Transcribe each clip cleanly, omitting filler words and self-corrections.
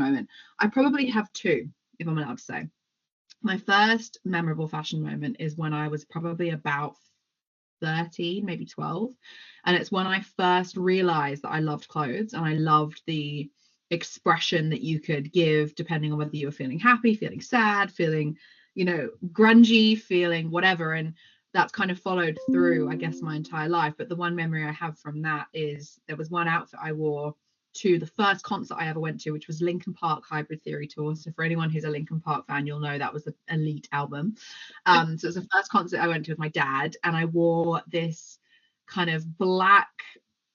moment. I probably have two, if I'm allowed to say. My first memorable fashion moment is when I was probably about 13, maybe 12. And it's when I first realized that I loved clothes and I loved the expression that you could give depending on whether you were feeling happy, feeling sad, feeling, grungy, feeling whatever. And that's kind of followed through, I guess, my entire life. But the one memory I have from that is there was one outfit I wore to the first concert I ever went to, which was Linkin Park Hybrid Theory Tour. So for anyone who's a Linkin Park fan, you'll know that was the elite album. So it was the first concert I went to with my dad, and I wore this kind of black,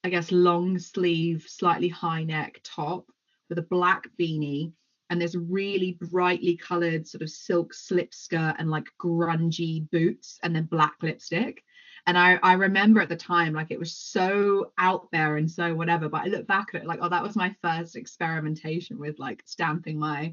I guess, long sleeve, slightly high neck top with a black beanie and this really brightly colored sort of silk slip skirt and like grungy boots and then black lipstick. And I remember at the time, like, it was so out there and so whatever, but I look back at it like, oh, that was my first experimentation with like stamping my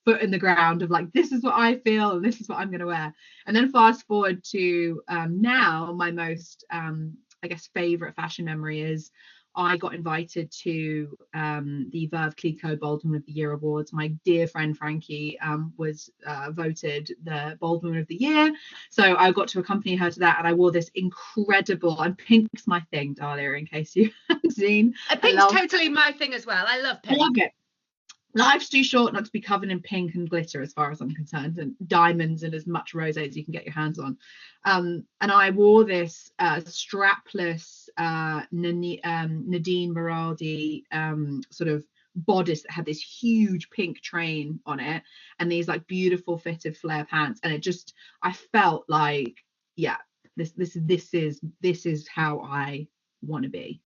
foot in the ground of like, this is what I feel and this is what I'm going to wear. And then fast forward to now, my most I guess favorite fashion memory is I got invited to the Veuve Clicquot Baldwin of the Year Awards. My dear friend Frankie was voted the Baldwin of the Year. So I got to accompany her to that, and I wore this incredible, and pink's my thing, Dahlia, in case you haven't seen. Pink's totally my thing as well. I love pink. I love it. Life's too short not to be covered in pink and glitter, as far as I'm concerned, and diamonds and as much rose as you can get your hands on. And I wore this strapless Nadine Moraldi sort of bodice that had this huge pink train on it and these like beautiful fitted flare pants. And it just, I felt like, yeah, this is how I want to be.